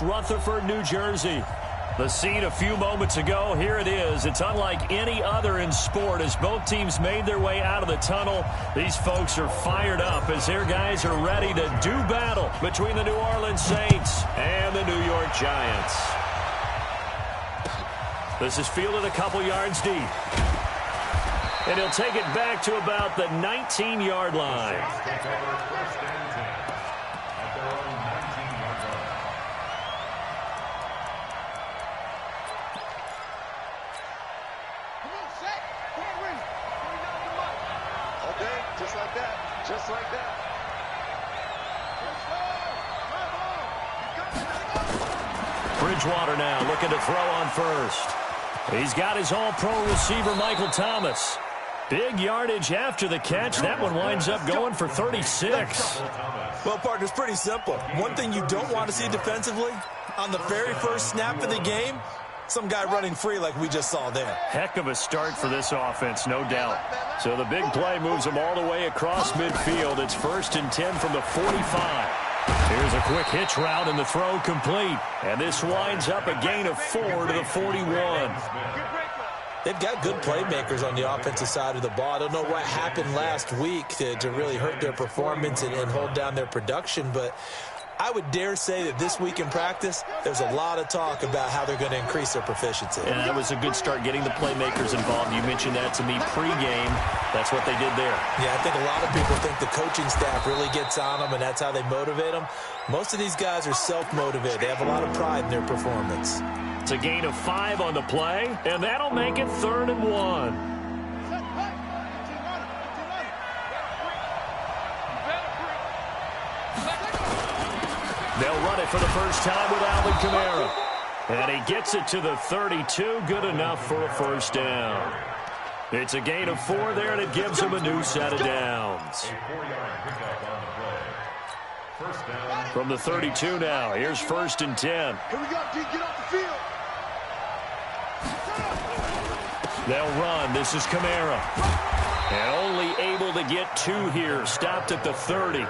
Rutherford, New Jersey. The scene a few moments ago, here it is. It's unlike any other in sport as both teams made their way out of the tunnel. These folks are fired up as their guys are ready to do battle between the New Orleans Saints and the New York Giants. This is fielded a couple yards deep. And he'll take it back to about the 19-yard line. Just like that. Bridgewater now looking to throw on first. He's got his all-pro receiver, Michael Thomas. Big yardage after the catch. That one winds up going for 36. Well, partner, it's pretty simple. One thing you don't want to see defensively, on the very first snap of the game, some guy running free like we just saw there. Heck of a start for this offense, no doubt. So the big play moves them all the way across midfield. It's 1st and 10 from the 45. Here's a quick hitch route and the throw complete. And this winds up a gain of 4 to the 41. They've got good playmakers on the offensive side of the ball. I don't know what happened last week to really hurt their performance and hold down their production, but I would dare say that this week in practice, there's a lot of talk about how they're going to increase their proficiency. And that was a good start getting the playmakers involved. You mentioned that to me pregame. That's what they did there. Yeah, I think a lot of people think the coaching staff really gets on them, and that's how they motivate them. Most of these guys are self-motivated. They have a lot of pride in their performance. It's a gain of 5 on the play, and that'll make it 3rd and 1. They'll run it for the first time with Alvin Kamara. And he gets it to the 32. Good enough for a first down. It's a gain of 4 there, and it gives him a new set of downs. From the 32 now, here's 1st and 10. Here we go, D. Get off the field. They'll run. This is Kamara. And only able to get 2 here. Stopped at the 30.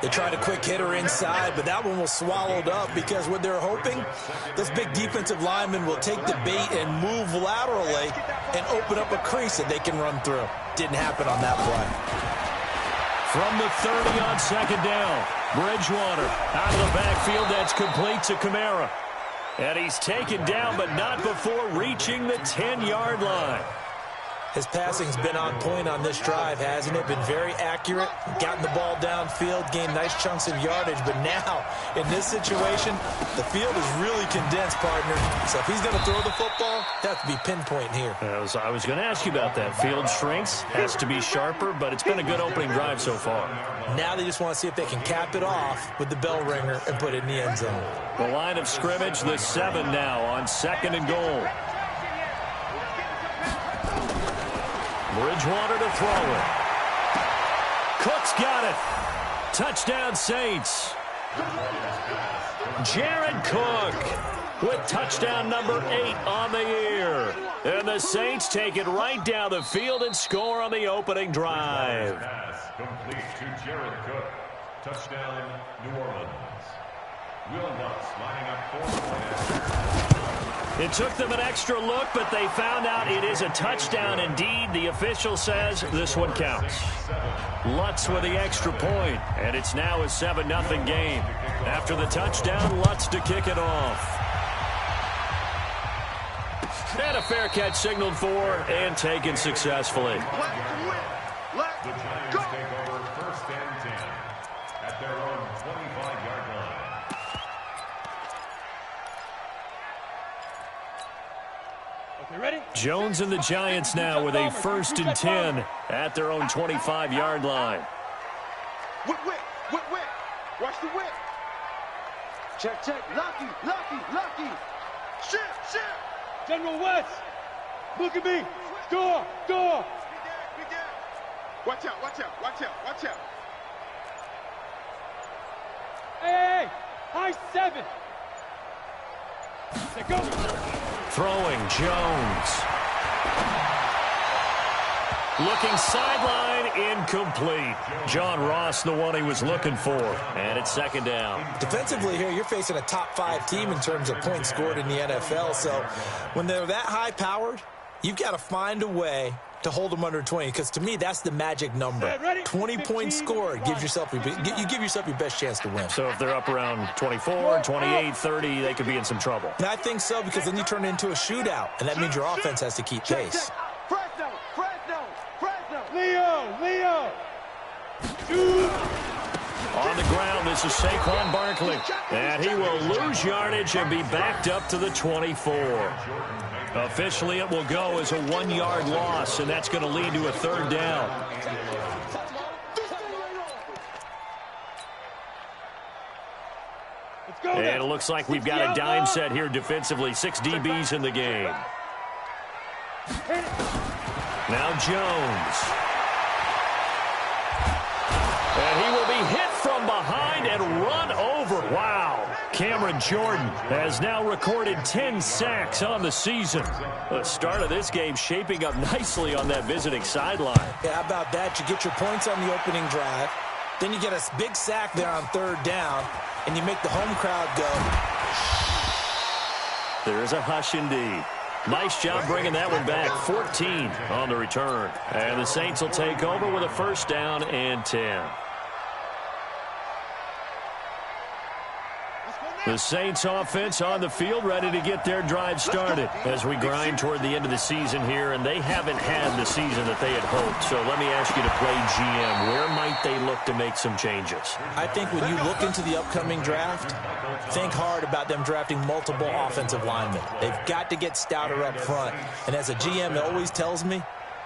They tried a quick hitter inside, but that one was swallowed up because what they're hoping, this big defensive lineman will take the bait and move laterally and open up a crease that they can run through. Didn't happen on that play. From the 30 on 2nd down, Bridgewater out of the backfield. That's complete to Kamara. And he's taken down, but not before reaching the 10-yard line. His passing's been on point on this drive, hasn't it? Been very accurate, gotten the ball downfield, gained nice chunks of yardage. But now, in this situation, the field is really condensed, partner. So if he's going to throw the football, that has to be pinpoint here. I was going to ask you about that. Field shrinks, has to be sharper, but it's been a good opening drive so far. Now they just want to see if they can cap it off with the bell ringer and put it in the end zone. The line of scrimmage, the 7 now on 2nd and goal. Bridgewater to throw it. Cook's got it. Touchdown Saints. Jared Cook with touchdown number 8 on the year. And the Saints take it right down the field and score on the opening drive. Pass complete to Jared Cook. Touchdown, New Orleans. Will Lutz lining up for the point. It took them an extra look, but they found out it is a touchdown indeed. The official says this one counts. Lutz with the extra point, and it's now a 7-0 game. After the touchdown, Lutz to kick it off. And a fair catch signaled for and taken successfully. The Giants take over 1st and 10 at their own 25-yard line. Ready? Jones and the Giants now with a 1st and 10 at their own 25-yard line. Whip. Watch the whip. Check. Lucky. Shift. General West, look at me. Door. We dead. Watch out. Hey, high 7. They go. Throwing Jones. Looking sideline, incomplete. John Ross, the one he was looking for. And it's second down. Defensively here, you're facing a top-5 team in terms of points scored in the NFL. So when they're that high-powered, you've got to find a way to hold them under 20, because to me, that's the magic number. 20 points scored gives yourself you give yourself your best chance to win. So if they're up around 24, 28, 30, they could be in some trouble. And I think so, because then you turn it into a shootout, and that means your offense has to keep pace. Leo. On the ground, this is Saquon Barkley. And he will lose yardage and be backed up to the 24. Officially, it will go as a 1-yard loss, and that's going to lead to a third down. And it looks like we've got a dime set here defensively. 6 DBs in the game. Now Jones. And he will be hit from behind and run over. Wow. Cameron Jordan has now recorded 10 sacks on the season. The start of this game shaping up nicely on that visiting sideline. Yeah, how about that? You get your points on the opening drive. Then you get a big sack there on third down, and you make the home crowd go. There's a hush indeed. Nice job bringing that one back. 14 on the return. And the Saints will take over with a first down and 10. The Saints offense on the field, ready to get their drive started as we grind toward the end of the season here, and they haven't had the season that they had hoped. So let me ask you to play GM. Where might they look to make some changes? I think when you look into the upcoming draft, think hard about them drafting multiple offensive linemen. They've got to get stouter up front. And as a GM, it always tells me,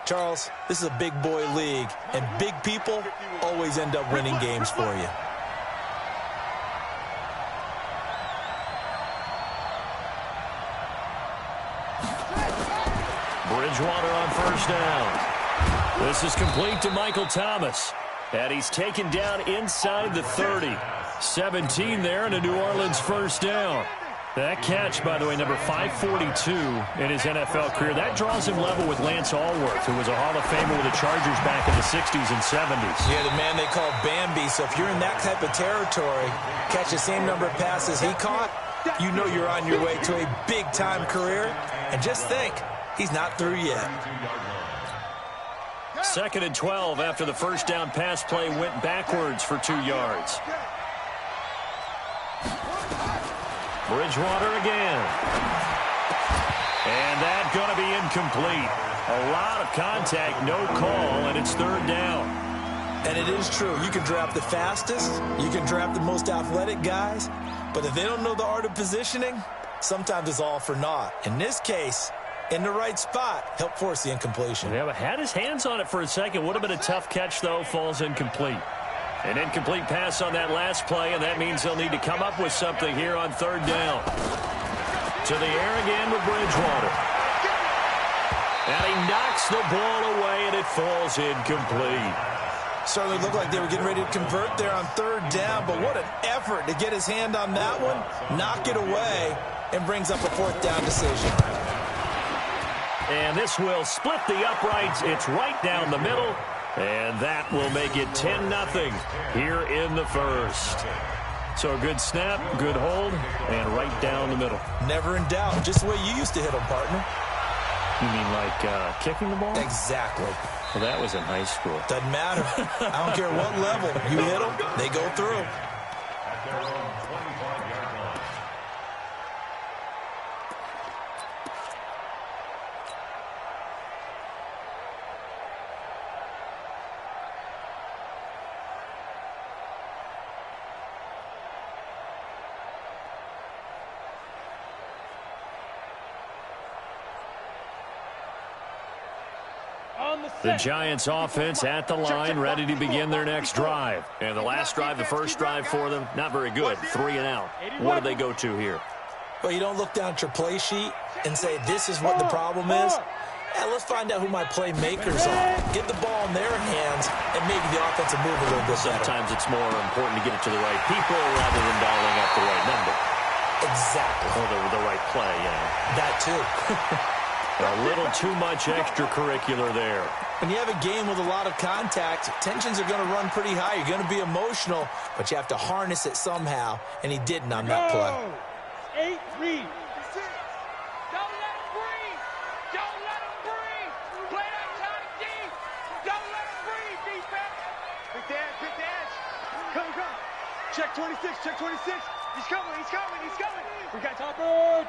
Charles, this is a big boy league, and big people always end up winning games for you. Bridgewater on first down. This is complete to Michael Thomas. And he's taken down inside the 30. 17 there and a New Orleans first down. That catch, by the way, number 542 in his NFL career. That draws him level with Lance Allworth, who was a Hall of Famer with the Chargers back in the 60s and 70s. Yeah, the man they call Bambi. So if you're in that type of territory, catch the same number of passes he caught, you know you're on your way to a big-time career. And just think, he's not through yet. 2nd and 12 after the first down pass play went backwards for 2 yards. Bridgewater again. And that's going to be incomplete. A lot of contact, no call, and it's third down. And it is true. You can draft the fastest. You can draft the most athletic guys. But if they don't know the art of positioning, sometimes it's all for naught. In this case, in the right spot, help force the incompletion. Yeah, but had his hands on it for a second. Would have been a tough catch, though. Falls incomplete. An incomplete pass on that last play, and that means they'll need to come up with something here on third down. To the air again with Bridgewater. And he knocks the ball away, and it falls incomplete. Certainly looked like they were getting ready to convert there on third down, but what an effort to get his hand on that one, knock it away, and brings up a fourth down decision. And this will split the uprights. It's right down the middle. And that will make it 10-0 here in the first. So a good snap, good hold, and right down the middle. Never in doubt. Just the way you used to hit them, partner. You mean like kicking the ball? Exactly. Well, that was in high school. Doesn't matter. I don't care what level. You hit them, they go through. The Giants offense at the line, ready to begin their next drive. And the last drive, the first drive for them, not very good. 3 and out. What do they go to here? Well, you don't look down at your play sheet and say, this is what the problem is. Yeah, let's find out who my playmakers are. Get the ball in their hands, and maybe the offense will move a little bit better. Sometimes it's more important to get it to the right people rather than dialing up the right number. Exactly. Or the right play, yeah. That too. A little too much extracurricular there. When you have a game with a lot of contact, tensions are going to run pretty high. You're going to be emotional, but you have to harness it somehow, and he didn't on that play. 8-3. Don't let him breathe. Don't let him breathe. Play that Johnny D. Don't let him breathe, defense. Big dash, big dash. Come. Check 26, check 26. He's coming. We got Topper.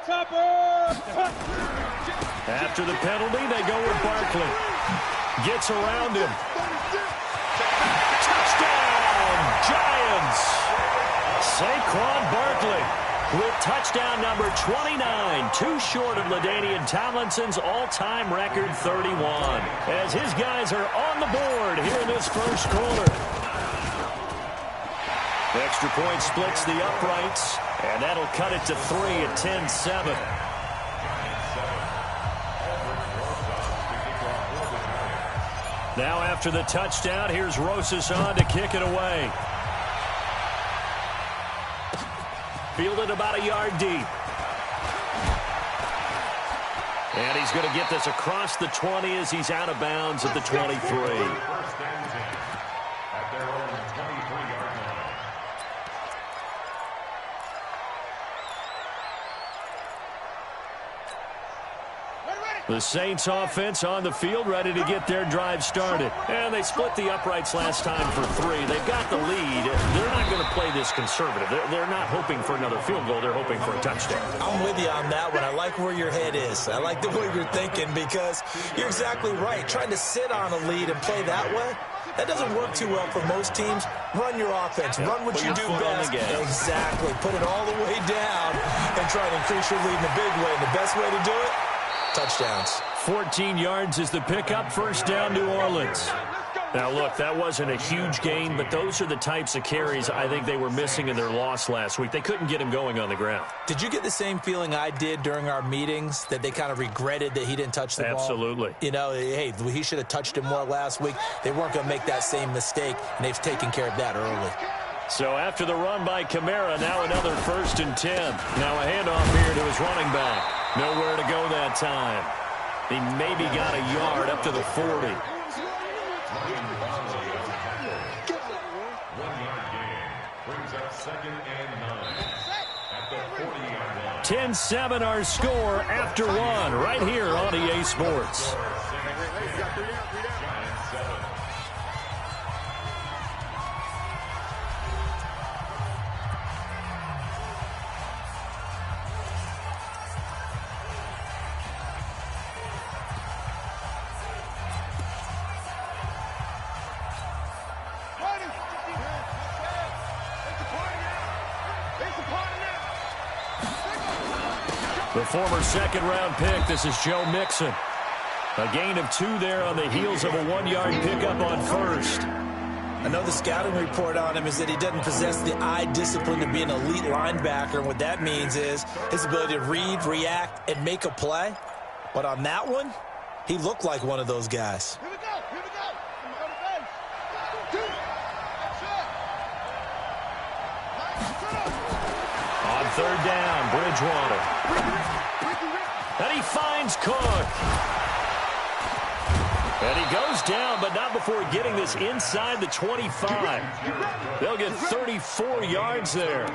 After the penalty, they go with Barkley. Gets around him. Touchdown, Giants. Saquon Barkley with touchdown number 29, too short of LaDainian Tomlinson's all-time record 31. As his guys are on the board here in this first quarter. The extra point splits the uprights, and that'll cut it to 3 at 10-7. Now after the touchdown, here's Rosas on to kick it away. Fielded about a yard deep. And he's going to get this across the 20 as he's out of bounds at the 23. First and 10 at their own 23-yard line. The Saints offense on the field, ready to get their drive started. And they split the uprights last time for 3. They've got the lead. They're not going to play this conservative. They're not hoping for another field goal. They're hoping for a touchdown. I'm with you on that one. I like where your head is. I like the way you're thinking because you're exactly right. Trying to sit on a lead and play that way, that doesn't work too well for most teams. Run your offense. Run what you do best. Exactly. Put it all the way down and try to increase your lead in a big way. And the best way to do it, touchdowns. 14 yards is the pickup. First down, New Orleans. Now, look, that wasn't a huge gain, but those are the types of carries I think they were missing in their loss last week. They couldn't get him going on the ground. Did you get the same feeling I did during our meetings, that they kind of regretted that he didn't touch the ball? Absolutely. You know, hey, he should have touched him more last week. They weren't going to make that same mistake, and they've taken care of that early. So after the run by Kamara, now another 1st and 10. Now a handoff here to his running back. Nowhere to go that time. He maybe got a yard up to the 40. 1 yard gain brings up 2nd and 9 at the 40-yard line. 10-7 our score after 1 right here on EA Sports. Giants 7. The former 2nd-round pick, this is Joe Mixon. A gain of 2 there on the heels of a 1-yard pickup on 1st. I know the scouting report on him is that he doesn't possess the eye discipline to be an elite linebacker. And what that means is his ability to read, react, and make a play. But on that one, he looked like one of those guys. Here we go. On 3rd down, Bridgewater. And he finds Cook. And he goes down, but not before getting this inside the 25. They'll get 34 yards there.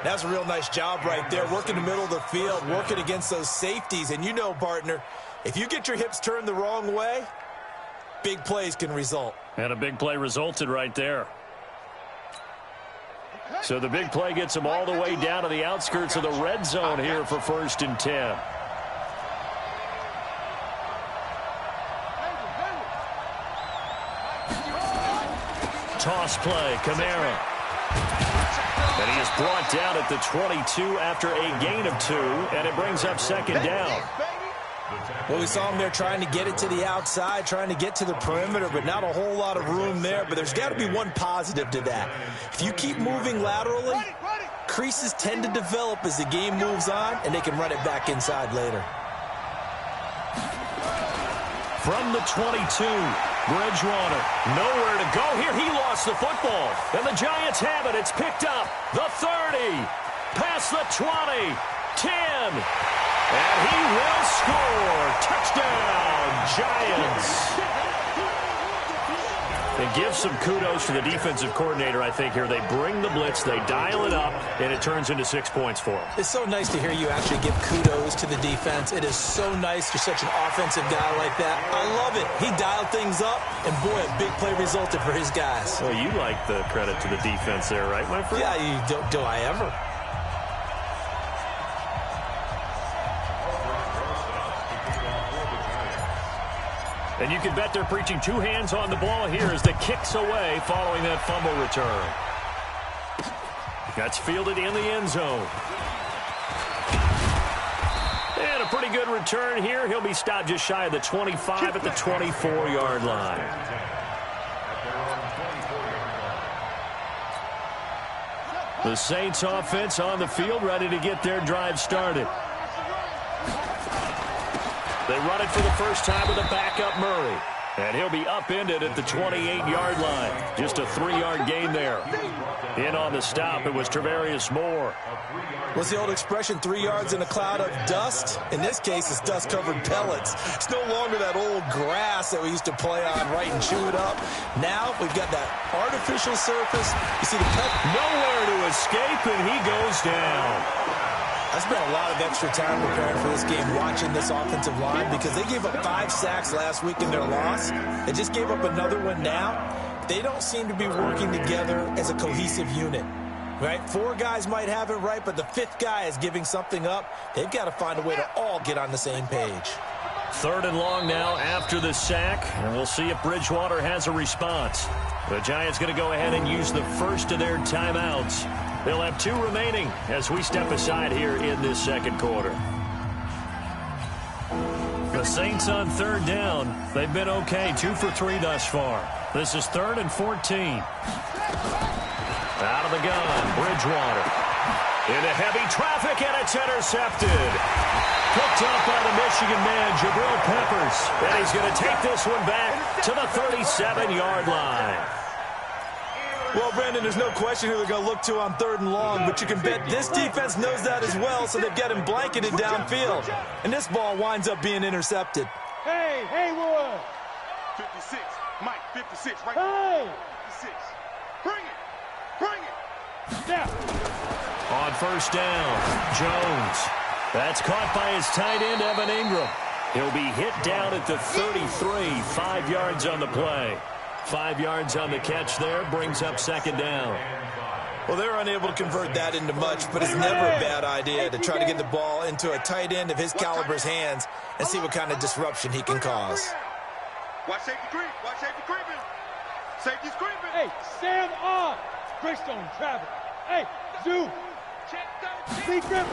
That's a real nice job right there, working the middle of the field, working against those safeties. And you know, partner, if you get your hips turned the wrong way, big plays can result. And a big play resulted right there. So the big play gets him all the way down to the outskirts of the red zone here for 1st and 10. Toss play, Kamara. And he is brought down at the 22 after a gain of 2, and it brings up 2nd down. Well, we saw him there trying to get it to the outside, trying to get to the perimeter, but not a whole lot of room there. But there's got to be one positive to that. If you keep moving laterally, creases tend to develop as the game moves on, and they can run it back inside later. From the 22, Bridgewater, nowhere to go here. He lost the football, and the Giants have it. It's picked up. The 30, past the 20, 10, and he will score. Touchdown, Giants. And give some kudos to the defensive coordinator, I think, here. They bring the blitz, they dial it up, and it turns into 6 points for them. It's so nice to hear you actually give kudos to the defense. It is so nice. You're such an offensive guy like that. I love it. He dialed things up, and boy, a big play resulted for his guys. Well, you like the credit to the defense there, right, my friend? Yeah, do I ever? And you can bet they're preaching two hands on the ball here as the kick's away following that fumble return. That's fielded in the end zone. And a pretty good return here. He'll be stopped just shy of the 25 at the 24-yard line. The Saints offense on the field, ready to get their drive started. They run it for the first time with a backup Murray. And he'll be upended at the 28-yard line. Just a 3-yard gain there. In on the stop, it was Travarius Moore. What's the old expression, 3 yards in a cloud of dust? In this case, it's dust-covered pellets. It's no longer that old grass that we used to play on, right, and chew it up. Now we've got that artificial surface. You see the nowhere to escape, and he goes down. I spent a lot of extra time preparing for this game, watching this offensive line, because they gave up 5 sacks last week in their loss. They just gave up another one now. They don't seem to be working together as a cohesive unit, right? 4 guys might have it right, but the 5th guy is giving something up. They've got to find a way to all get on the same page. 3rd and long now after the sack, and we'll see if Bridgewater has a response. The Giants going to go ahead and use the first of their timeouts. They'll have 2 remaining as we step aside here in this second quarter. The Saints on 3rd down. They've been okay, 2 for 3 thus far. This is 3rd and 14. Out of the gun, Bridgewater. Into heavy traffic, and it's intercepted. Picked up by the Michigan man, Jabril Peppers. And he's going to take this one back to the 37-yard line. Well, Brandon, there's no question who they're going to look to on 3rd and long, but you can bet this defense knows that as well, so they've got him blanketed downfield. And this ball winds up being intercepted. Hey, Haywood! 56, Mike, 56, right? Hey! 56. Bring it! Snap! On 1st down, Jones. That's caught by his tight end, Evan Ingram. He'll be hit down at the 33, 5 yards on the play. 5 yards on the catch there, brings up 2nd down. Well, they're unable to convert that into much, but it's never a bad idea to try to get the ball into a tight end of his caliber's hands and see what kind of disruption he can cause. Watch safety creep. Watch safety creeping. Safety's creeping. Hey, Sam on! Greystone, Travis. Hey, Zoo! Be grip.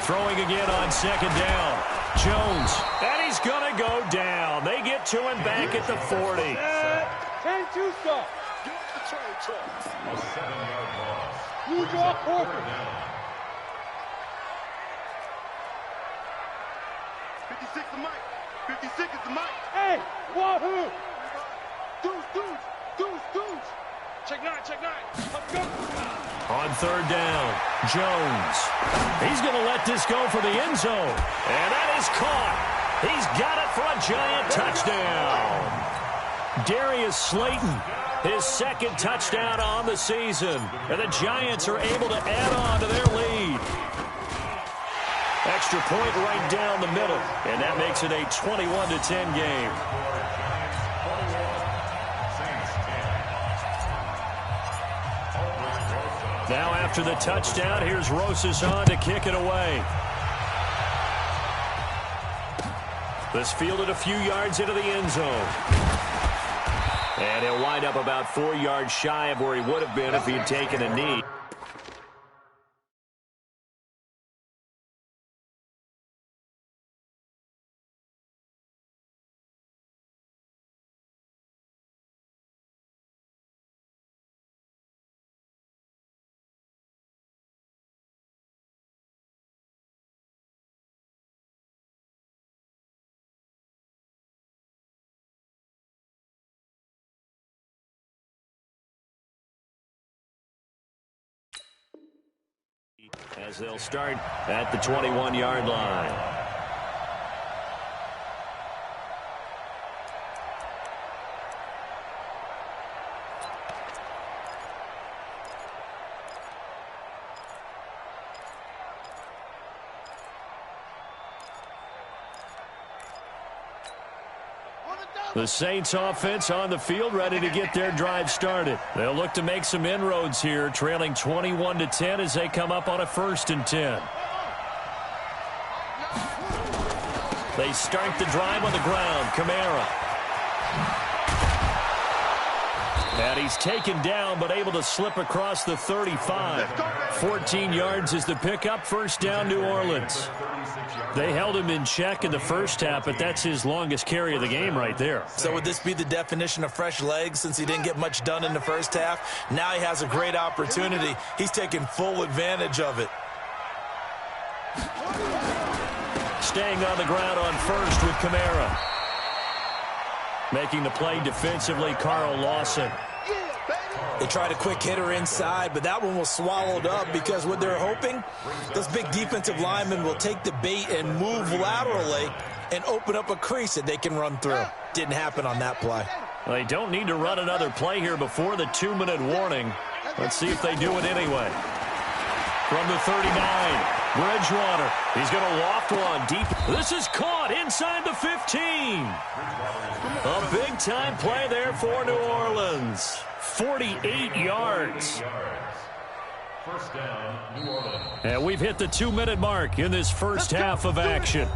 Throwing again on 2nd down. Jones, and he's going to go down. They get to him back at the 40. 10-2 stop. A 7-yard loss. You draw corporate. 56 to Mike. 56 is the Mike. Hey, Wahoo! Deuce. Check 9. Let's go. On 3rd down, Jones. He's going to let this go for the end zone. And that is caught. He's got it for a Giant touchdown. Darius Slayton, his 2nd touchdown on the season. And the Giants are able to add on to their lead. Extra point right down the middle. And that makes it a 21-10 game. Now after the touchdown, here's Rosas on to kick it away. This fielded a few yards into the end zone. And he'll wind up about 4 yards shy of where he would have been if he had taken a knee. As they'll start at the 21-yard line. The Saints offense on the field, ready to get their drive started. They'll look to make some inroads here, trailing 21-10 as they come up on a 1st and 10. They start the drive on the ground. Kamara. And he's taken down, but able to slip across the 35. 14 yards is the pickup. 1st down, New Orleans. They held him in check in the first half, but that's his longest carry of the game right there. So would this be the definition of fresh legs since he didn't get much done in the first half? Now he has a great opportunity. He's taking full advantage of it. Staying on the ground on 1st with Kamara. Making the play defensively, Carl Lawson. They tried a quick hitter inside, but that one was swallowed up because what they're hoping, those big defensive linemen will take the bait and move laterally and open up a crease that they can run through. Didn't happen on that play. They don't need to run another play here before the 2-minute warning. Let's see if they do it anyway. From the 39, Bridgewater. He's going to loft one deep. This is caught inside the 15. A big-time play there for New Orleans. 48 yards. 1st down, New Orleans. And we've hit the 2-minute mark in this first half of action.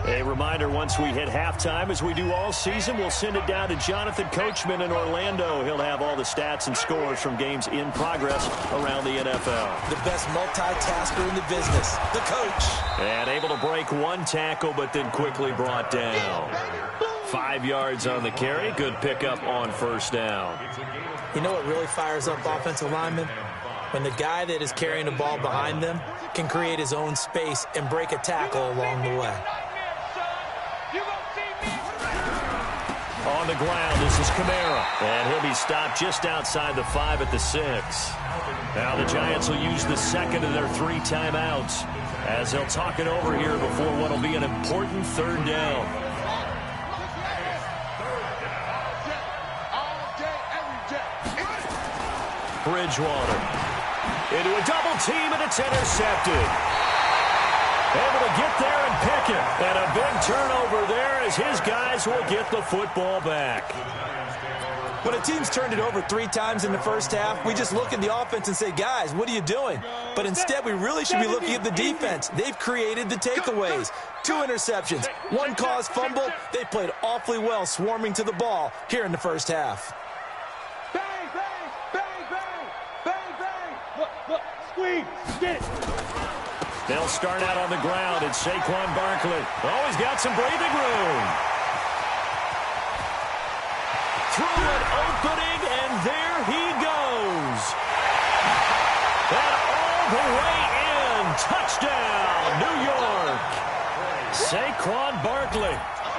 A reminder, once we hit halftime, as we do all season, we'll send it down to Jonathan Coachman in Orlando. He'll have all the stats and scores from games in progress around the NFL. The best multitasker in the business, the coach. And able to break one tackle, but then quickly brought down. 5 yards on the carry. Good pickup on 1st down. You know what really fires up offensive linemen? When the guy that is carrying the ball behind them can create his own space and break a tackle along the way. On the ground, this is Kamara. And he'll be stopped just outside the 5 at the 6. Now the Giants will use the 2nd of their 3 timeouts as they'll talk it over here before what will be an important 3rd down. Bridgewater into a double team, and it's intercepted. Able to get there and pick it. And a big turnover there as his guys will get the football back. When a team's turned it over 3 times in the first half, we just look at the offense and say, guys, what are you doing? But instead, we really should be looking at the defense. They've created the takeaways. 2 interceptions, 1 caused fumble. They played awfully well swarming to the ball here in the first half. Bang, bang, bang, bang, bang, bang. Look, squeeze, get it. They'll start out on the ground. It's Saquon Barkley. Oh, he's got some breathing room. Through an opening, and there he goes. And all the way in. Touchdown, New York. Saquon Barkley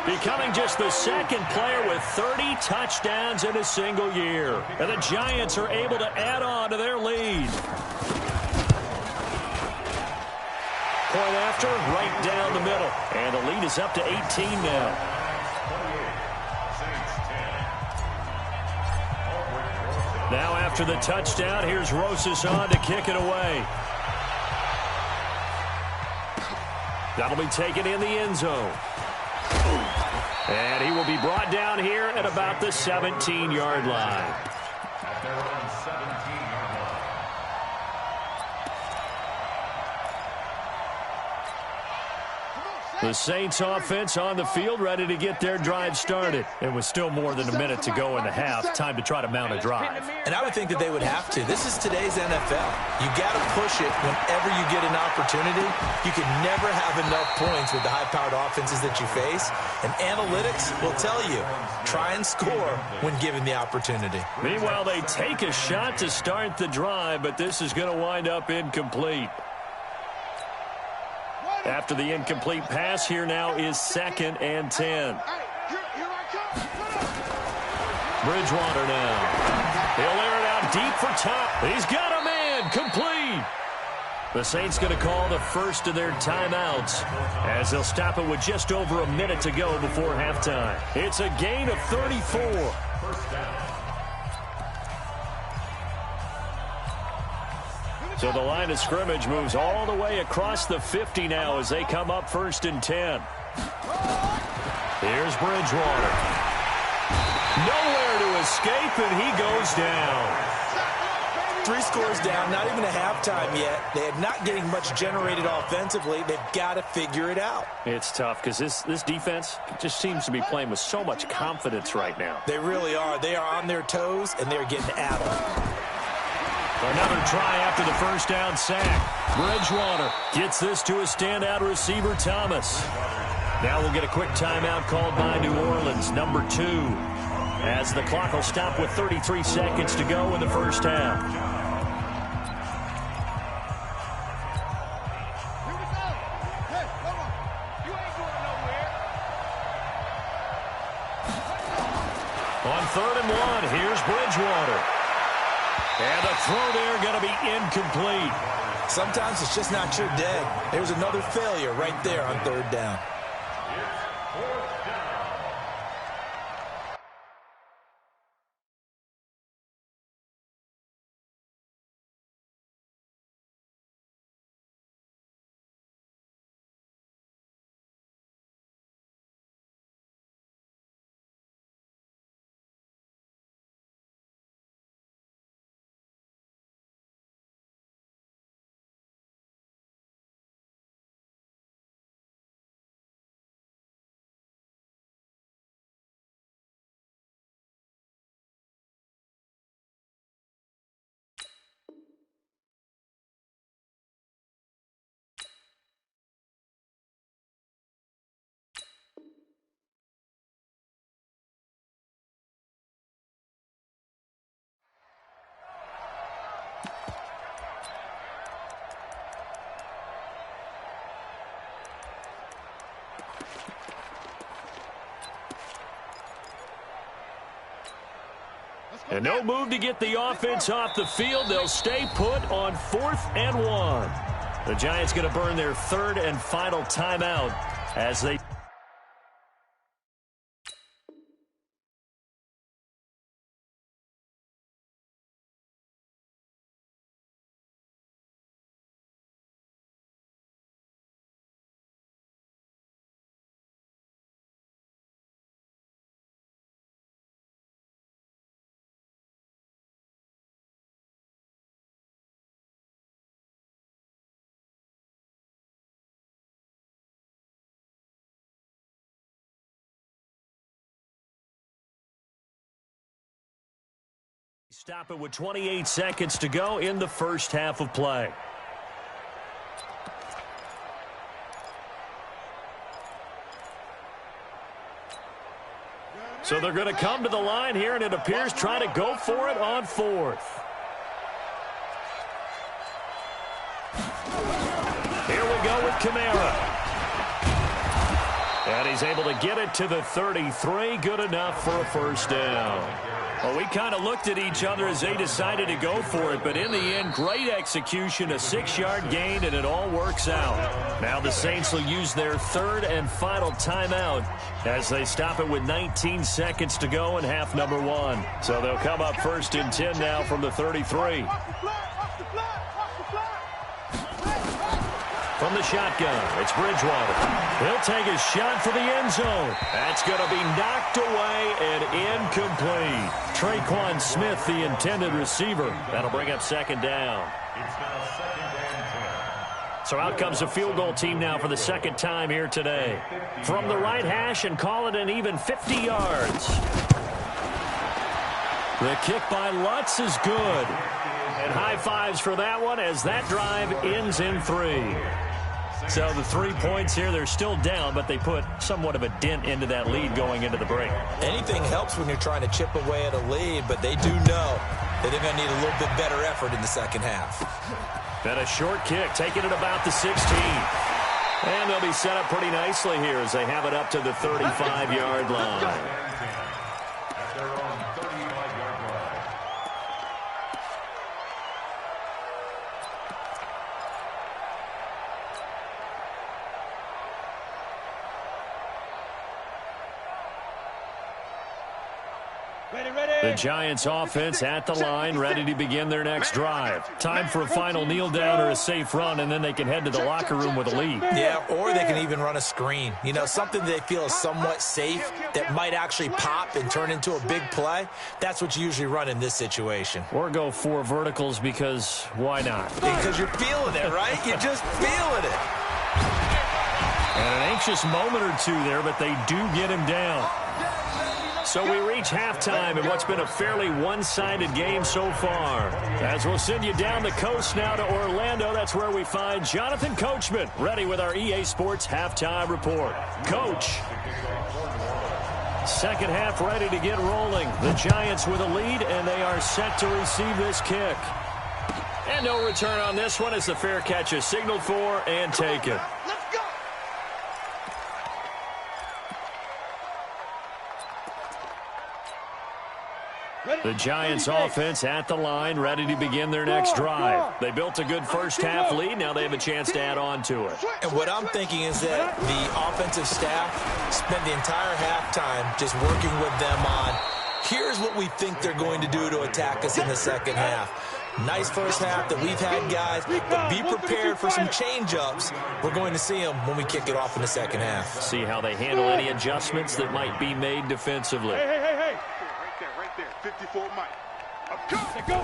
becoming just the 2nd player with 30 touchdowns in a single year. And the Giants are able to add on to their lead. Point after, right down the middle. And the lead is up to 18 now. Now after the touchdown, here's Rosas on to kick it away. That'll be taken in the end zone. And he will be brought down here at about the 17-yard line. At their own 17-yard line. The Saints offense on the field, ready to get their drive started. And with still more than a minute to go in the half, time to try to mount a drive. And I would think that they would have to. This is today's NFL. You got to push it whenever you get an opportunity. You can never have enough points with the high-powered offenses that you face. And analytics will tell you, try and score when given the opportunity. Meanwhile, they take a shot to start the drive, but this is going to wind up incomplete. After the incomplete pass, here now is 2nd and 10. Bridgewater now. He'll air it out deep for top. He's got a man. Complete. The Saints going to call the first of their timeouts as they'll stop it with just over a minute to go before halftime. It's a gain of 34. So the line of scrimmage moves all the way across the 50 now as they come up 1st and 10. Here's Bridgewater. Nowhere to escape, and he goes down. 3 scores down, not even a halftime yet. They're not getting much generated offensively. They've got to figure it out. It's tough because this defense just seems to be playing with so much confidence right now. They really are. They are on their toes, and they're getting at them. Another try after the first down sack. Bridgewater gets this to a standout receiver, Thomas. Now we'll get a quick timeout called by New Orleans, number 2, as the clock will stop with 33 seconds to go in the first half. On 3rd and 1, here's Bridgewater. And the throw there going to be incomplete. Sometimes it's just not your day. There's another failure right there on 3rd down. And no move to get the offense off the field. They'll stay put on 4th and 1. The Giants going to burn their 3rd and final timeout as they... Stop it with 28 seconds to go in the first half of play. So they're going to come to the line here, and it appears trying to go for it on 4th. Here we go with Kamara. And he's able to get it to the 33. Good enough for a first down. Well, we kind of looked at each other as they decided to go for it, but in the end, great execution, a 6-yard gain, and it all works out. Now the Saints will use their 3rd and final timeout as they stop it with 19 seconds to go in half number 1. So they'll come up 1st and 10 now from the 33. From the shotgun, it's Bridgewater. He'll take a shot for the end zone. That's going to be knocked away and incomplete. Traquan Smith, the intended receiver. That'll bring up 2nd down. It's now 2nd and 10. So out comes the field goal team now for the 2nd time here today. From the right hash, and call it an even 50 yards. The kick by Lutz is good. And high fives for that one as that drive ends in 3. So the 3 points here, they're still down, but they put somewhat of a dent into that lead going into the break. Anything helps when you're trying to chip away at a lead, but they do know that they're going to need a little bit better effort in the second half. Then a short kick, taking it about the 16. And they'll be set up pretty nicely here as they have it up to the 35-yard line. At their own 35-yard line. The Giants offense at the line, ready to begin their next drive. Time for a final kneel down or a safe run, and then they can head to the locker room with a lead. Yeah, or they can even run a screen. You know, something they feel is somewhat safe that might actually pop and turn into a big play. That's what you usually run in this situation. Or go 4 verticals because why not? Because you're feeling it, right? You're just feeling it. And an anxious moment or two there, but they do get him down. So we reach halftime in what's been a fairly one-sided game so far. As we'll send you down the coast now to Orlando, that's where we find Jonathan Coachman, ready with our EA Sports halftime report. Coach. Second half ready to get rolling. The Giants with a lead, and they are set to receive this kick. And no return on this one as the fair catch is signaled for and taken. The Giants offense at the line, ready to begin their next drive. They built a good first half lead. Now they have a chance to add on to it. And what I'm thinking is that the offensive staff spent the entire halftime just working with them on, here's what we think they're going to do to attack us in the second half. Nice first half that we've had, guys, but be prepared for some change-ups. We're going to see them when we kick it off in the second half. See how they handle any adjustments that might be made defensively. Hey. Right there. 54 Mike. Go.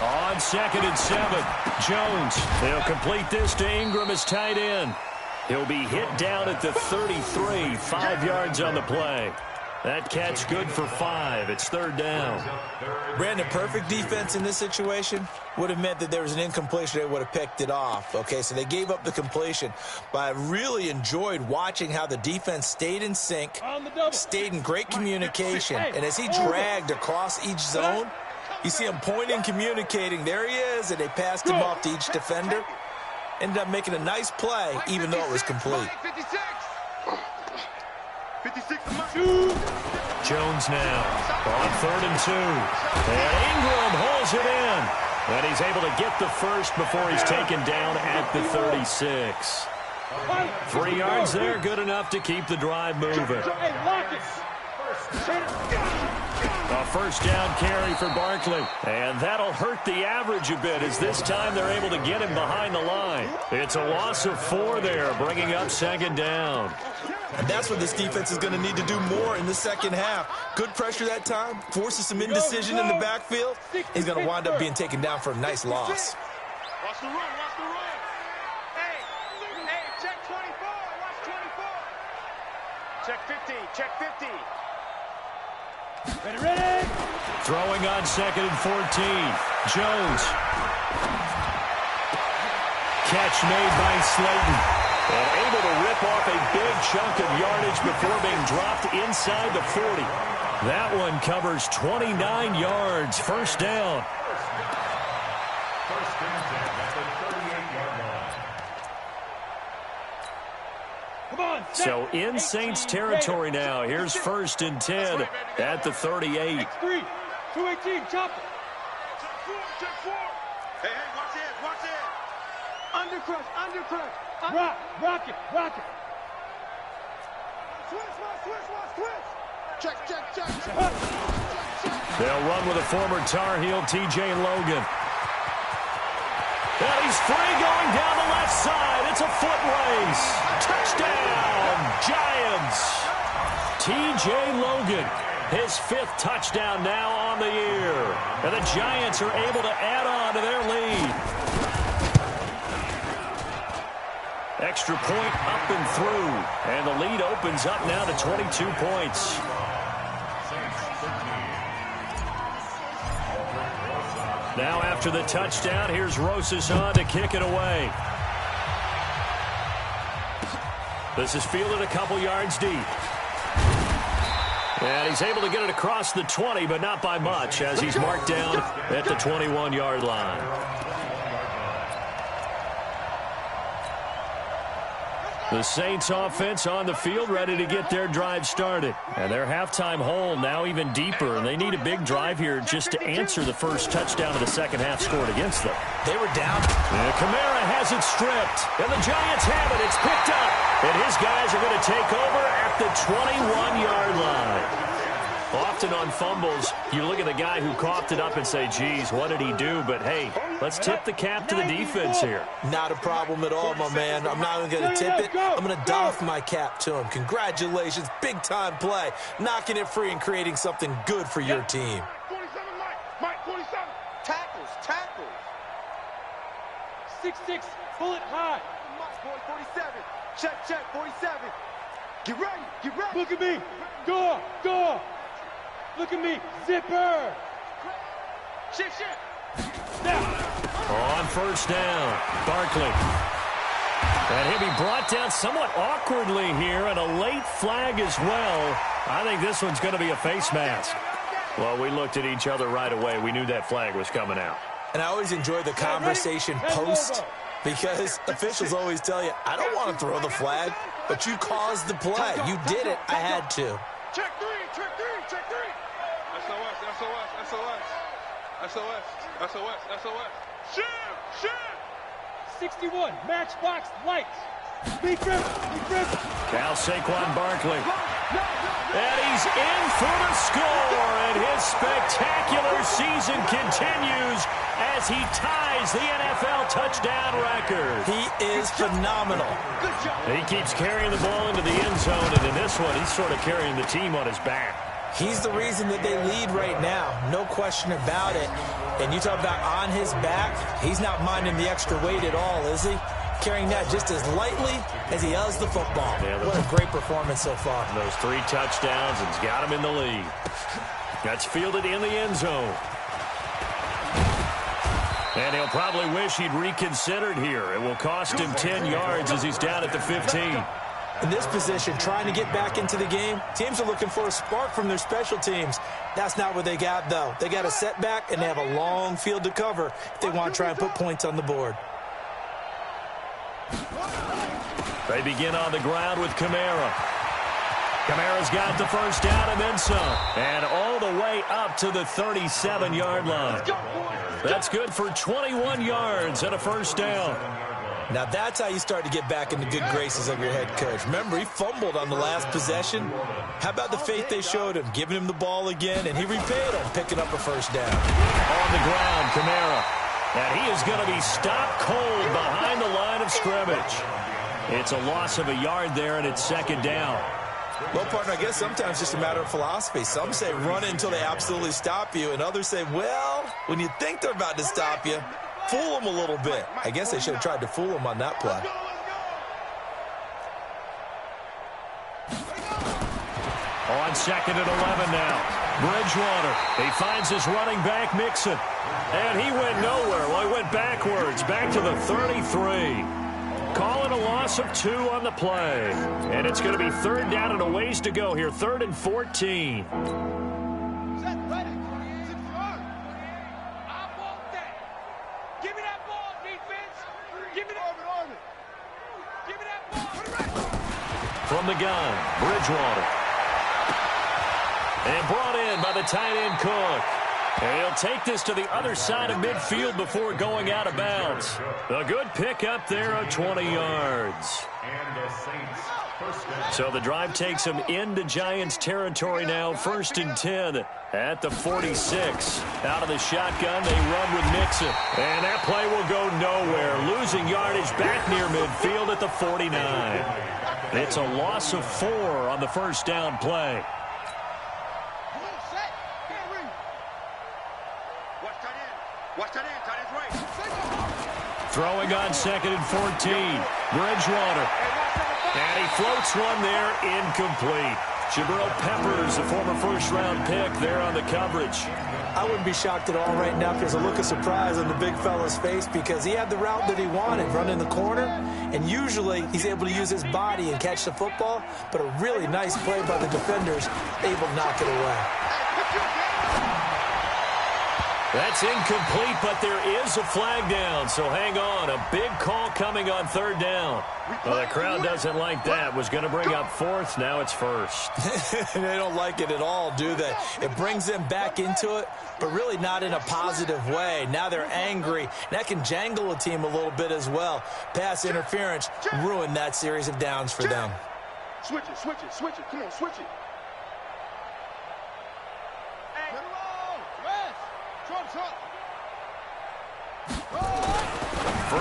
On 2nd and 7, Jones. They'll complete this to Ingram as tight end. He'll be hit down at the 33, 5 yards on the play. That catch good for 5. It's 3rd down. Brandon, perfect defense in this situation would have meant that there was an incompletion. They would have picked it off. Okay, so they gave up the completion. But I really enjoyed watching how the defense stayed in sync, stayed in great communication. And as he dragged across each zone, you see him pointing, communicating. There he is, and they passed him off to each defender. Ended up making a nice play, even though it was complete. 56 Jones now on 3rd and 2. And Ingram holds it in. And he's able to get the first before he's taken down at the 36. 3 yards there, good enough to keep the drive moving. A first down carry for Barkley. And that'll hurt the average a bit as this time they're able to get him behind the line. It's a loss of 4 there, bringing up 2nd down. And that's what this defense is going to need to do more in the second half. Good pressure that time, forces some indecision in the backfield. He's going to wind up being taken down for a nice loss. Watch the run. Hey, check 24. Watch 24. Check 50. Check 50. Ready. Throwing on 2nd and 14. Jones. Catch made by Slayton. And able to rip off a big chunk of yardage before being dropped inside the 40. That one covers 29 yards. First down. First and 10 at the 38-yard line. Come on. So in Saints territory now. Here's 1st and 10 at the 38. 3, 218, chop it. Check 4. Hey, watch it. Undercrush. Rock it. Switch. Check. They'll run with a former Tar Heel, T.J. Logan. And he's free going down the left side. It's a foot race. Touchdown, Giants. T.J. Logan, his 5th touchdown now on the year. And the Giants are able to add on to their lead. Extra point up and through. And the lead opens up now to 22 points. Now after the touchdown, here's Rosas on to kick it away. This is fielded a couple yards deep. And he's able to get it across the 20, but not by much, as he's marked down at the 21-yard line. The Saints offense on the field ready to get their drive started. And their halftime hole now even deeper, and they need a big drive here just to answer the first touchdown of the second half scored against them. They were down. And Kamara has it stripped, and the Giants have it. It's picked up, and his guys are going to take over at the 21-yard line. Often on fumbles, you look at the guy who coughed it up and say, geez, what did he do? But, hey, let's tip the cap to the defense here. Not a problem at all, my man. I'm not even going to tip it. I'm going to doff my cap to him. Congratulations. Big-time play. Knocking it free and creating something good for your team. 47, Mike, 47. Tackles. 6'6", pull it high. Mike, boy, 47. Check, 47. Get ready. Look at me. Go. Look at me. Zipper. Shift. On first down, Barkley. And he'll be brought down somewhat awkwardly here, and a late flag as well. I think this one's going to be a face mask. Well, we looked at each other right away. We knew that flag was coming out. And I always enjoy the conversation post because officials always tell you, I don't want to throw the flag, but you caused the play. You did it. I had to. Check three. SOS. Shift. 61, matchbox lights. Be grip. Now Saquon Barkley. And he's in for the score, and his spectacular season continues as he ties the NFL touchdown record. He is phenomenal. He keeps carrying the ball into the end zone, and in this one, he's sort of carrying the team on his back. He's the reason that they lead right now. No question about it. And you talk about on his back, he's not minding the extra weight at all, is he? Carrying that just as lightly as he does the football. Yeah, what a great performance so far. Those 3 touchdowns and he's got him in the lead. That's fielded in the end zone. And he'll probably wish he'd reconsidered here. It will cost him 10 yards as he's down at the 15. In this position, trying to get back into the game, teams are looking for a spark from their special teams. That's not what they got, though. They got a setback, and they have a long field to cover if they want to try and put points on the board. They begin on the ground with Kamara. Kamara's got the first down and then some. And all the way up to the 37-yard line. That's good for 21 yards and a first down. Now that's how you start to get back in the good graces of your head coach. Remember, he fumbled on the last possession. How about the faith they showed him, giving him the ball again, and he repaid him, picking up a first down. On the ground, Kamara. And he is going to be stopped cold behind the line of scrimmage. It's a loss of a yard there, and it's second down. Well, partner, I guess sometimes it's just a matter of philosophy. Some say run it until they absolutely stop you, and others say, well, when you think they're about to stop you, fool them a little bit. I guess they should have tried to fool them on that play. On second and 11 now. Bridgewater. He finds his running back, Mixon. And he went nowhere. Well, he went backwards, back to the 33. Calling a loss of 2 on the play. And it's going to be third down and a ways to go here. 3rd and 14. From the gun, Bridgewater. And brought in by the tight end Cook. And he'll take this to the other side of midfield before going out of bounds. A good pickup there of 20 yards. So the drive takes him into Giants territory now. 1st and 10 at the 46. Out of the shotgun, they run with Mixon. And that play will go nowhere. Losing yardage back near midfield at the 49. It's a loss of 4 on the first down play. Throwing on 2nd and 14. Bridgewater. And he floats one there, incomplete. Jabril Peppers, a former first-round pick, there on the coverage. I wouldn't be shocked at all right now if there's a look of surprise on the big fella's face because he had the route that he wanted, running the corner, and usually he's able to use his body and catch the football, but a really nice play by the defenders, able to knock it away. That's incomplete, but there is a flag down, so hang on. A big call coming on 3rd down. Well, the crowd doesn't like that. Was going to bring up 4th, now it's 1st. They don't like it at all, do they? It brings them back into it, but really not in a positive way. Now they're angry. That can jangle a team a little bit as well. Pass interference ruined that series of downs for them. Switch it. Come on, switch it.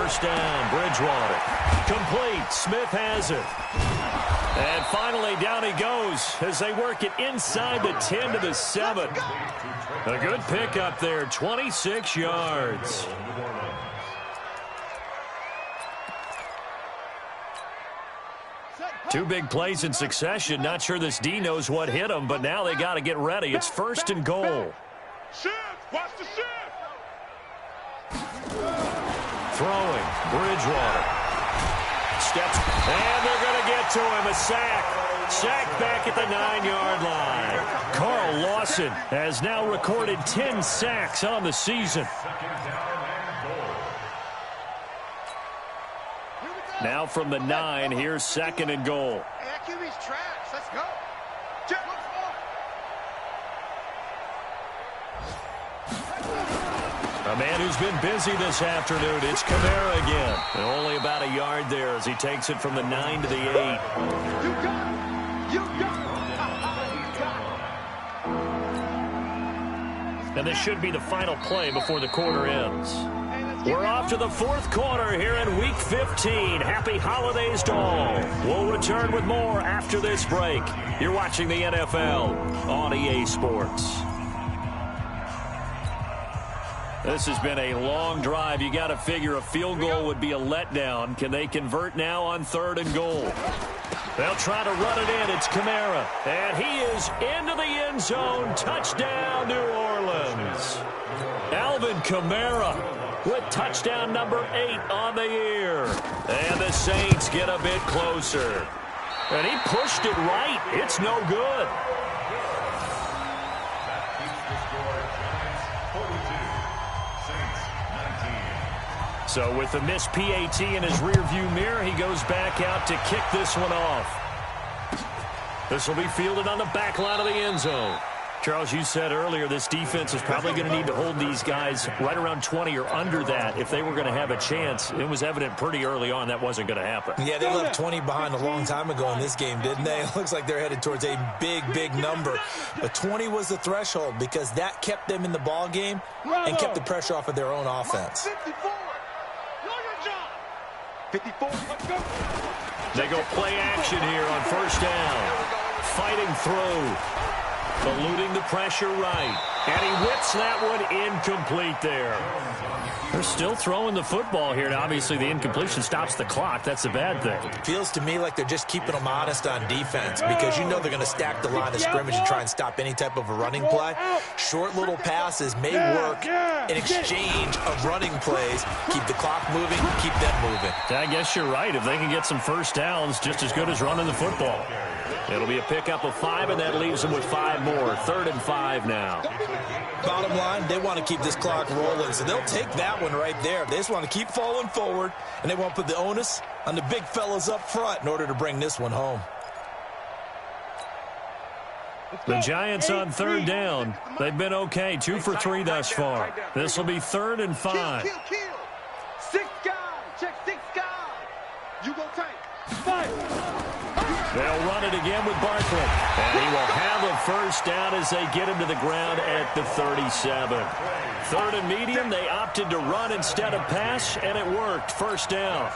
first down. Bridgewater. Complete. Smith has it. And finally, down he goes as they work it inside the 10 to the 7. A good pickup there, 26 yards. Two big plays in succession. Not sure this D knows what hit him, but now they got to get ready. It's 1st and goal. Shift! Watch the shift! Throwing. Bridgewater. Steps. And they're going to get to him. A sack. Sack back at the 9-yard line. Carl Lawson has now recorded 10 sacks on the season. Now from the 9, here's 2nd and goal. Hey, that QB's trash. Let's go. Check. A man who's been busy this afternoon. It's Kamara again. And only about a yard there as he takes it from the 9 to the 8. You got it. You got it. And this should be the final play before the quarter ends. We're off to the 4th quarter here in Week 15. Happy holidays to all. We'll return with more after this break. You're watching the NFL on EA Sports. This has been a long drive. You got to figure a field goal would be a letdown. Can they convert now on 3rd and goal? They'll try to run it in. It's Kamara. And he is into the end zone. Touchdown, New Orleans. Alvin Kamara with touchdown number 8 on the year. And the Saints get a bit closer. And he pushed it right. It's no good. So with the missed PAT in his rearview mirror, he goes back out to kick this one off. This will be fielded on the back line of the end zone. Charles, you said earlier this defense is probably going to need to hold these guys right around 20 or under that if they were going to have a chance. It was evident pretty early on that wasn't going to happen. Yeah, they left 20 behind a long time ago in this game, didn't they? It looks like they're headed towards a big, big number. But 20 was the threshold because that kept them in the ball game and kept the pressure off of their own offense. 54. Know your job. 54. Let's go. They go play action here on first down. Fighting through. Eluding the pressure right. And he whips that one incomplete there. They're still throwing the football here. Now, obviously, the incompletion stops the clock. That's a bad thing. Feels to me like they're just keeping them honest on defense because you know they're going to stack the line of scrimmage and try and stop any type of a running play. Short little passes may work in exchange of running plays. Keep the clock moving, keep them moving. I guess you're right. If they can get some first downs, just as good as running the football. It'll be a pickup of 5, and that leaves them with 5 more. 3rd and 5 now. Bottom line, they want to keep this clock rolling, so they'll take that one right there. They just want to keep falling forward, and they want to put the onus on the big fellas up front in order to bring this one home. The Giants on 3rd down. They've been okay. 2 for 3 thus far. This will be 3rd and 5. Kill. 6 guys. Check 6 guys. You go tight. 5. They'll run it again with Barkley. And he will have a first down as they get him to the ground at the 37. 3rd and medium, they opted to run instead of pass, and it worked. First down.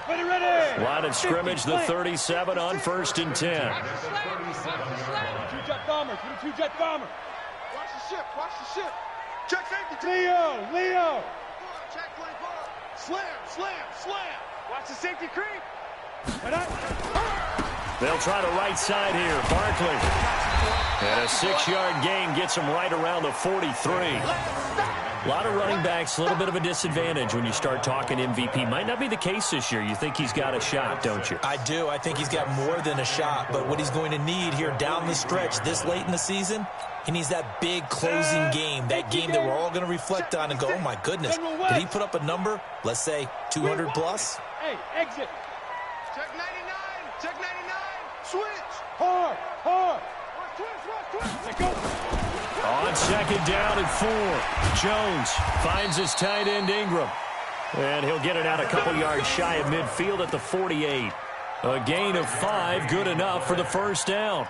Ready. Line of scrimmage, the 37 on 1st and 10. 2-jet bombers. 2-jet bomber. Watch the ship. Watch the ship. Check safety. Leo. Check 24. Slam. Watch the safety creep. They'll try the right side here. Barkley. And a 6-yard gain gets him right around the 43. A lot of running backs, a little bit of a disadvantage when you start talking MVP. Might not be the case this year. You think he's got a shot, don't you? I do. I think he's got more than a shot. But what he's going to need here down the stretch this late in the season, he needs that big closing game, that game that we're all going to reflect on and go, oh, my goodness, did he put up a number, let's say 200 plus? Hey, exit. Check 99. Check 99. Switch. Hard. Twist. Let's go. On 2nd down and 4. Jones finds his tight end Ingram. And he'll get it out a couple yards shy of midfield at the 48. A gain of 5, good enough for the first down.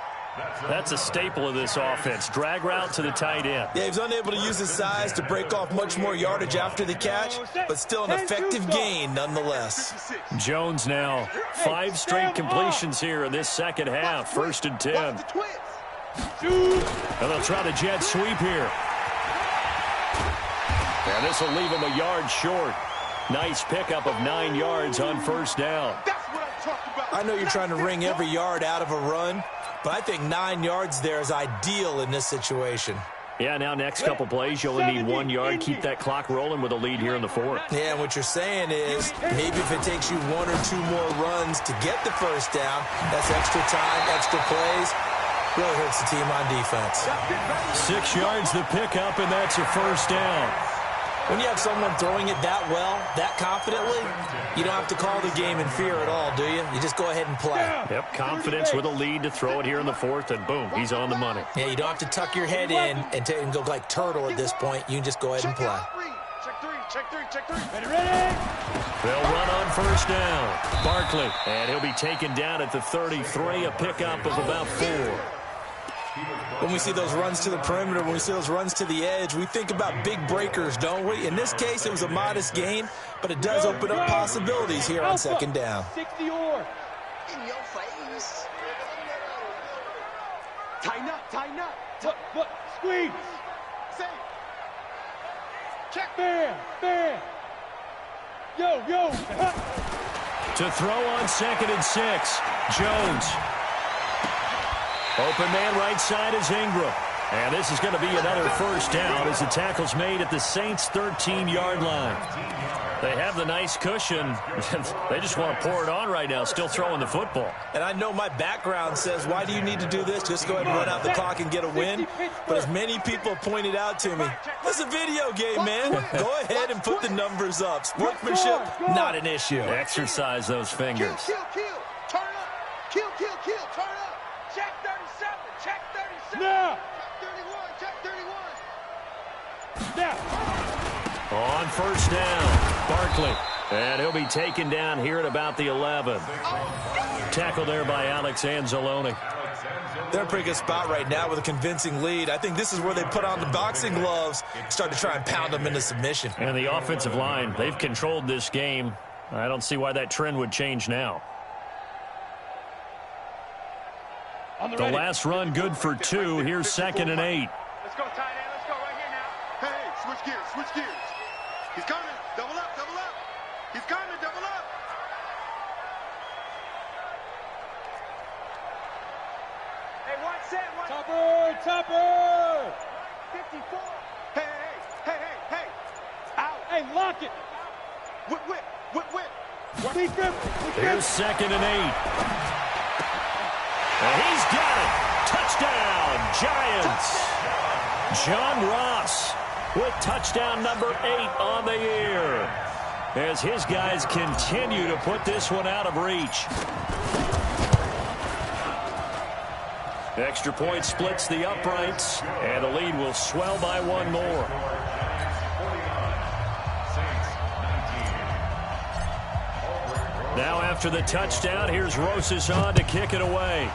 That's a staple of this offense. Drag route to the tight end. Yeah, he was unable to use his size to break off much more yardage after the catch, but still an effective gain nonetheless. Jones now 5 straight completions here in this second half. 1st and 10. And they'll try the jet sweep here. And this will leave him a yard short. Nice pickup of 9 yards on 1st down. I know you're trying to wring every yard out of a run, but I think 9 yards there is ideal in this situation. Yeah, now next couple plays, you only need 1 yard. Keep that clock rolling with a lead here in the 4th. Yeah, and what you're saying is maybe if it takes you 1 or 2 more runs to get the 1st down, that's extra time, extra plays. Really hurts the team on defense. 6 yards the pickup, and that's a 1st down. When you have someone throwing it that well, that confidently, you don't have to call the game in fear at all, do you? You just go ahead and play. Yep, confidence with a lead to throw it here in the 4th, and boom, he's on the money. Yeah, you don't have to tuck your head in and go like turtle at this point. You can just go ahead and play. Check three. Ready? They'll run on 1st down. Barkley, and he'll be taken down at the 33, a pickup of about 4. When we see those runs to the perimeter, when we see those runs to the edge, we think about big breakers, don't we? In this case, it was a modest gain, but it does open up possibilities here on 2nd down. 60 or in your face. Tighten up. Look, squeeze. Safe. Check. Bam. Yo. To throw on 2nd and 6, Jones. Open man right side is Ingram. And this is going to be another 1st down as the tackle's made at the Saints' 13-yard line. They have the nice cushion. They just want to pour it on right now, still throwing the football. And I know my background says, why do you need to do this? Just go ahead and run out the clock and get a win. But as many people pointed out to me, this is a video game, man. Go ahead and put the numbers up. Sportsmanship, not an issue. Exercise those fingers. Kill. Turn up. Kill. Turn up. Check 37. Now. Check 31. Now. On 1st down, Barkley. And he'll be taken down here at about the 11. Tackled there by Alex Anzalone. They're in a pretty good spot right now with a convincing lead. I think this is where they put on the boxing gloves, start to try and pound them into submission. And the offensive line, they've controlled this game. I don't see why that trend would change now. The last run good for 2. Here's 2nd and 8. Let's go, tight end. Let's go right here now. Hey, switch gears. He's coming. Double up. He's coming. Double up. Hey, one set. Topper. 54. Hey. Out. Hey, lock it. Whip. Here's 2nd and 8. And he's got it. Touchdown, Giants. John Ross with touchdown number 8 on the year as his guys continue to put this one out of reach. Extra point splits the uprights, and the lead will swell by 1 more. Now after the touchdown, here's Rosas on to kick it away.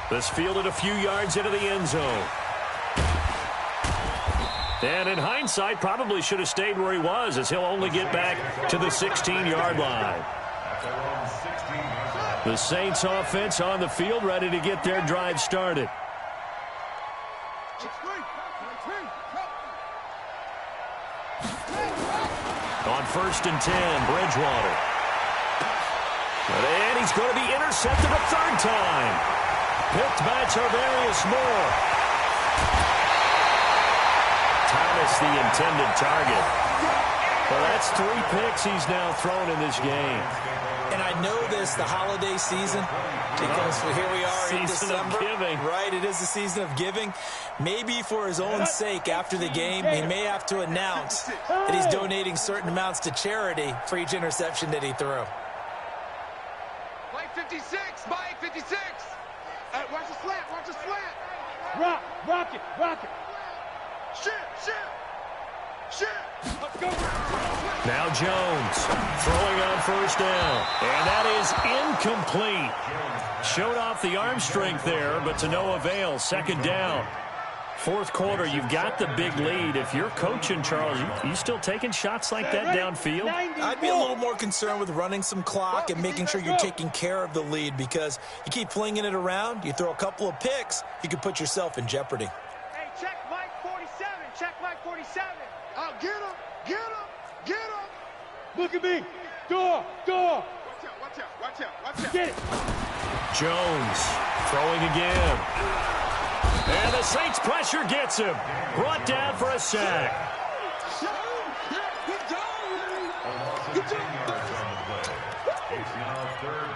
This fielded a few yards into the end zone. And in hindsight, probably should have stayed where he was, as he'll only get back to the 16-yard line. The Saints offense on the field, ready to get their drive started. On 1st and 10, Bridgewater. And he's going to be intercepted a 3rd time. Picked by Tarvarius Moore. Thomas, the intended target. Well, that's 3 picks he's now thrown in this game. And I know this, the holiday season, because here we are in December. Right, it is the season of giving. Maybe for his own sake, after the game, he may have to announce that he's donating certain amounts to charity for each interception that he threw. By 56. Watch the slant. Rock it. Shit. Let's go. Now Jones throwing on first down. And that is incomplete. Showed off the arm strength there, but to no avail. Second down. Fourth quarter, you've got the big lead. If you're coaching, Charles, you still taking shots like that downfield? I'd be a little more concerned with running some clock and making sure you're taking care of the lead, because you keep flinging it around, you throw a couple of picks, you could put yourself in jeopardy. Hey, check Mike 47. Check Mike 47. Oh, get him. Get him. Get him. Look at me. Door. Watch out. Watch out. Watch out. Watch out. Get it. Jones throwing again. And the Saints pressure gets him. Brought down for a sack. It's now third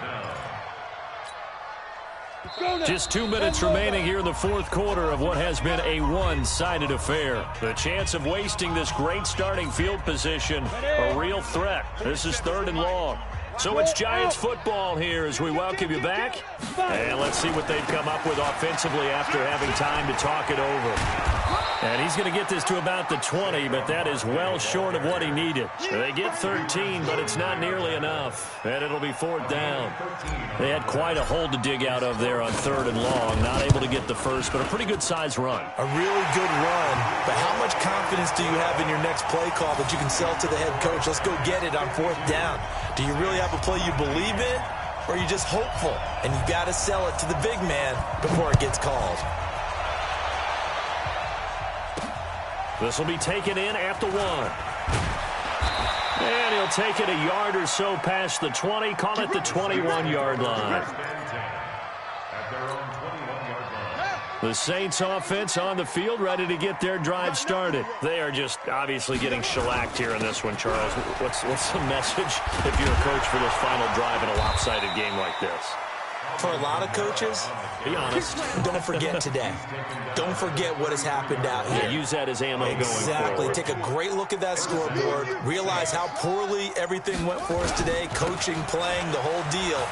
down. Just 2 minutes remaining here in the fourth quarter of what has been a one-sided affair. The chance of wasting this great starting field position, a real threat. This is third and long. So it's Giants football here as we welcome you back. And let's see what they've come up with offensively after having time to talk it over. And he's going to get this to about the 20, but that is well short of what he needed. They get 13, but it's not nearly enough. And it'll be fourth down. They had quite a hole to dig out of there on third and long. Not able to get the first, but a pretty good size run. A really good run, but how much confidence do you have in your next play call that you can sell to the head coach? Let's go get it on fourth down. Do you really have a play you believe in, or are you just hopeful? And you got to sell it to the big man before it gets called. This will be taken in at the 1. And he'll take it a yard or so past the 20, call it the 21-yard line. The Saints offense on the field, ready to get their drive started. They are just obviously getting shellacked here in this one, Charles. What's the message if you're a coach for this final drive in a lopsided game like this? For a lot of coaches, be honest, don't forget today. Don't forget what has happened out here. Yeah, use that as ammo going forward. Exactly. Take a great look at that scoreboard. Realize how poorly everything went for us today. Coaching, playing, the whole deal.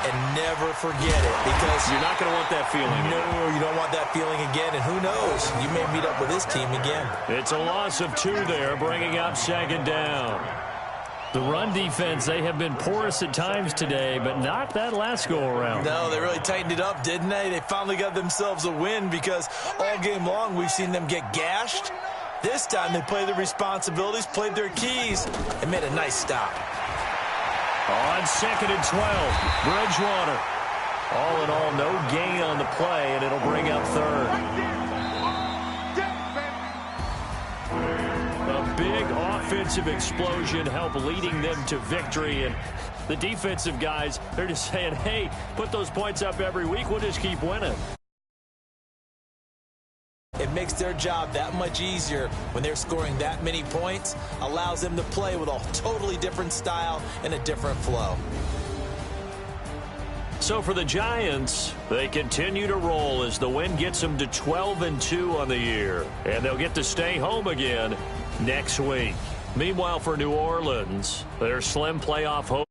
And never forget it, because you're not going to want that feeling. No, you don't want that feeling again. And who knows? You may meet up with this team again. It's a loss of 2 there, bringing up second down. The run defense, they have been porous at times today, but not that last go-around. No, they really tightened it up, didn't they? They finally got themselves a win, because all game long we've seen them get gashed. This time they played their responsibilities, played their keys, and made a nice stop. On second and 12, Bridgewater. All in all, no gain on the play, and it'll bring up third. A big offensive explosion helped leading them to victory, and the defensive guys, they're just saying, hey, put those points up every week, we'll just keep winning. It makes their job that much easier when they're scoring that many points, allows them to play with a totally different style and a different flow. So for the Giants, they continue to roll as the win gets them to 12-2 on the year, and they'll get to stay home again next week. Meanwhile, for New Orleans, their slim playoff hope